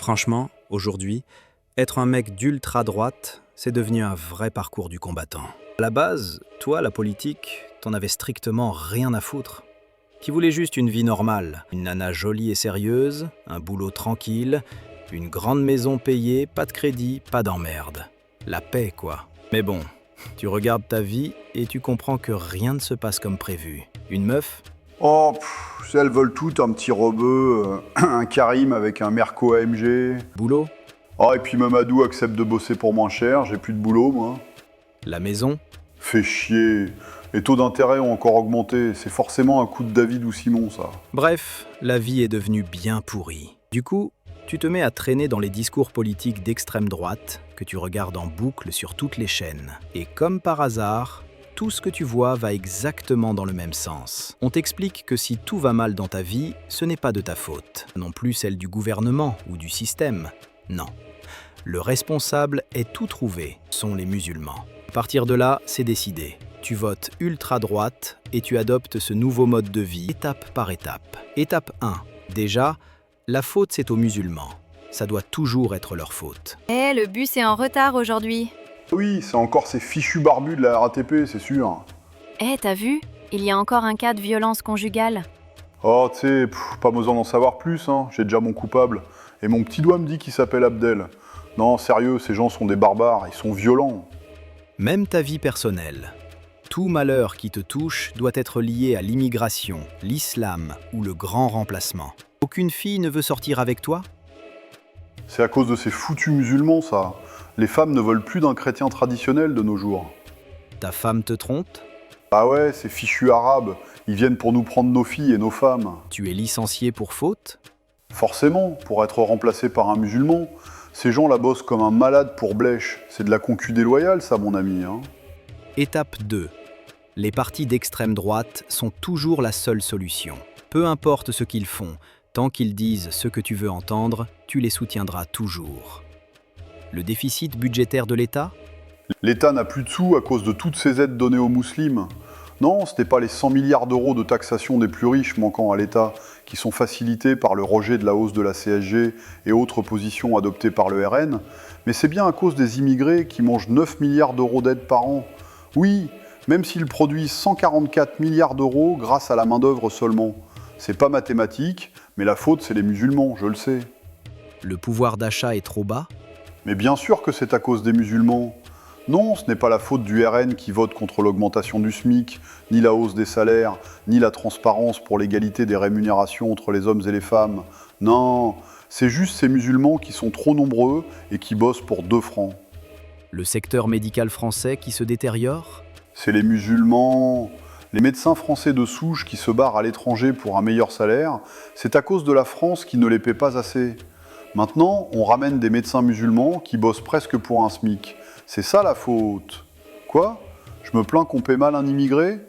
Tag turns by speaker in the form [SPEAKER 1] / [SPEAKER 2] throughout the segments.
[SPEAKER 1] Franchement, aujourd'hui, être un mec d'ultra-droite, c'est devenu un vrai parcours du combattant. À la base, toi, la politique, t'en avais strictement rien à foutre. Tu voulais juste une vie normale, une nana jolie et sérieuse, un boulot tranquille, une grande maison payée, pas de crédit, pas d'emmerde. La paix, quoi. Mais bon, tu regardes ta vie et tu comprends que rien ne se passe comme prévu. Une meuf,
[SPEAKER 2] Oh, elles veulent toutes un petit rebeu, un Karim avec un Merco AMG.
[SPEAKER 1] boulot,
[SPEAKER 2] Oh, et puis Mamadou accepte de bosser pour moins cher, j'ai plus de boulot, moi.
[SPEAKER 1] la maison,
[SPEAKER 2] Fait chier. Les taux d'intérêt ont encore augmenté, c'est forcément un coup de David ou Simon, ça.
[SPEAKER 1] bref, la vie est devenue bien pourrie. Du coup, tu te mets à traîner dans les discours politiques d'extrême droite que tu regardes en boucle sur toutes les chaînes. Et comme par hasard, tout ce que tu vois va exactement dans le même sens. On t'explique que si tout va mal dans ta vie, ce n'est pas de ta faute, non plus celle du gouvernement ou du système. Non. Le responsable est tout trouvé, sont les musulmans. À partir de là, c'est décidé. Tu votes ultra-droite et tu adoptes ce nouveau mode de vie, étape par étape. Étape 1. Déjà, la faute c'est aux musulmans. Ça doit toujours être leur faute.
[SPEAKER 3] Le bus est en retard aujourd'hui.
[SPEAKER 2] Oui, c'est encore ces fichus barbus de la RATP, c'est sûr.
[SPEAKER 3] T'as vu? Il y a encore un cas de violence conjugale.
[SPEAKER 2] Oh, tu sais, pas besoin d'en savoir plus, hein, j'ai déjà mon coupable. Et mon petit doigt me dit qu'il s'appelle Abdel. Non, sérieux, ces gens sont des barbares, ils sont violents.
[SPEAKER 1] Même ta vie personnelle. Tout malheur qui te touche doit être lié à l'immigration, l'islam ou le grand remplacement. Aucune fille ne veut sortir avec toi?
[SPEAKER 2] C'est à cause de ces foutus musulmans, ça. Les femmes ne veulent plus d'un chrétien traditionnel de nos jours.
[SPEAKER 1] Ta femme te trompe?
[SPEAKER 2] Ah ouais, ces fichus arabes, ils viennent pour nous prendre nos filles et nos femmes.
[SPEAKER 1] Tu es licencié pour faute?
[SPEAKER 2] Forcément, pour être remplacé par un musulman. Ces gens la bossent comme un malade pour blèche. C'est de la concu déloyale, ça, mon ami, hein.
[SPEAKER 1] Étape 2. Les partis d'extrême droite sont toujours la seule solution. Peu importe ce qu'ils font, tant qu'ils disent ce que tu veux entendre, tu les soutiendras toujours. Le déficit budgétaire de l'État?
[SPEAKER 2] L'État n'a plus de sous à cause de toutes ces aides données aux musulmans. Non, ce n'est pas les 100 milliards d'euros de taxation des plus riches manquant à l'État qui sont facilités par le rejet de la hausse de la CSG et autres positions adoptées par le RN, mais c'est bien à cause des immigrés qui mangent 9 milliards d'euros d'aide par an. Oui, même s'ils produisent 144 milliards d'euros grâce à la main-d'œuvre seulement. C'est pas mathématique, mais la faute c'est les musulmans, je le sais.
[SPEAKER 1] Le pouvoir d'achat est trop bas?
[SPEAKER 2] Mais bien sûr que c'est à cause des musulmans. Non, ce n'est pas la faute du RN qui vote contre l'augmentation du SMIC, ni la hausse des salaires, ni la transparence pour l'égalité des rémunérations entre les hommes et les femmes. Non, c'est juste ces musulmans qui sont trop nombreux et qui bossent pour 2 francs.
[SPEAKER 1] Le secteur médical français qui se détériore?
[SPEAKER 2] C'est les musulmans, les médecins français de souche qui se barrent à l'étranger pour un meilleur salaire, c'est à cause de la France qui ne les paie pas assez. Maintenant, on ramène des médecins musulmans qui bossent presque pour un SMIC. C'est ça la faute. Quoi? Je me plains qu'on paie mal un immigré?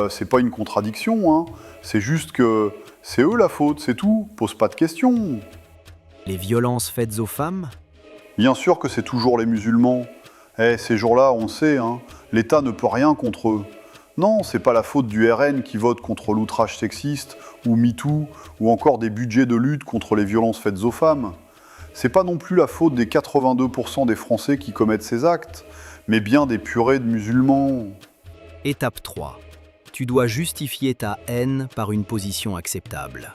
[SPEAKER 2] C'est pas une contradiction, hein. C'est juste que c'est eux la faute, c'est tout. Pose pas de questions.
[SPEAKER 1] Les violences faites aux femmes?
[SPEAKER 2] Bien sûr que c'est toujours les musulmans. Ces jours-là, on sait, hein, l'État ne peut rien contre eux. Non, c'est pas la faute du RN qui vote contre l'outrage sexiste, ou MeToo, ou encore des budgets de lutte contre les violences faites aux femmes. C'est pas non plus la faute des 82% des Français qui commettent ces actes, mais bien des purées de musulmans.
[SPEAKER 1] Étape 3. Tu dois justifier ta haine par une position acceptable.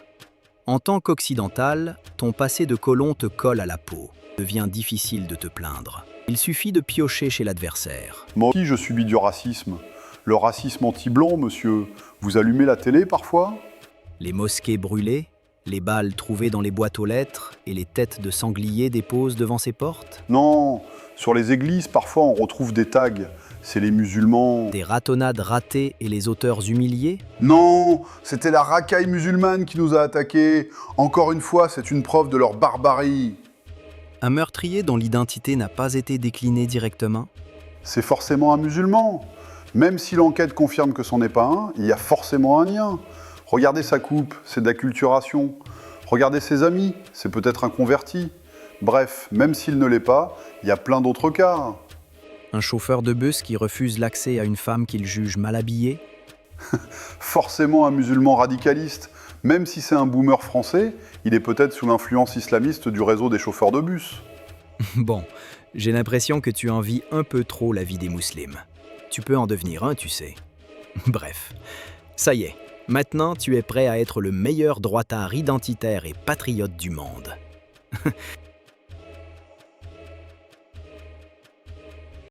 [SPEAKER 1] En tant qu'occidental, ton passé de colon te colle à la peau. Il devient difficile de te plaindre. Il suffit de piocher chez l'adversaire.
[SPEAKER 2] Moi aussi, je subis du racisme. Le racisme anti-blanc, monsieur. Vous allumez la télé parfois?
[SPEAKER 1] Les mosquées brûlées, les balles trouvées dans les boîtes aux lettres et les têtes de sangliers déposent devant ses portes?
[SPEAKER 2] Non, sur les églises, parfois on retrouve des tags. C'est les musulmans.
[SPEAKER 1] Des ratonnades ratées et les auteurs humiliés?
[SPEAKER 2] Non, c'était la racaille musulmane qui nous a attaqués. Encore une fois, c'est une preuve de leur barbarie.
[SPEAKER 1] Un meurtrier dont l'identité n'a pas été déclinée directement?
[SPEAKER 2] C'est forcément un musulman. Même si l'enquête confirme que c'en est pas un, il y a forcément un lien. Regardez sa coupe, c'est de l'acculturation. Regardez ses amis, c'est peut-être un converti. Bref, même s'il ne l'est pas, il y a plein d'autres cas.
[SPEAKER 1] Un chauffeur de bus qui refuse l'accès à une femme qu'il juge mal habillée?
[SPEAKER 2] Forcément un musulman radicaliste. Même si c'est un boomer français, il est peut-être sous l'influence islamiste du réseau des chauffeurs de bus.
[SPEAKER 1] Bon, j'ai l'impression que tu envies un peu trop la vie des musulmans. Tu peux en devenir un, tu sais. Bref, ça y est, maintenant tu es prêt à être le meilleur droitard identitaire et patriote du monde.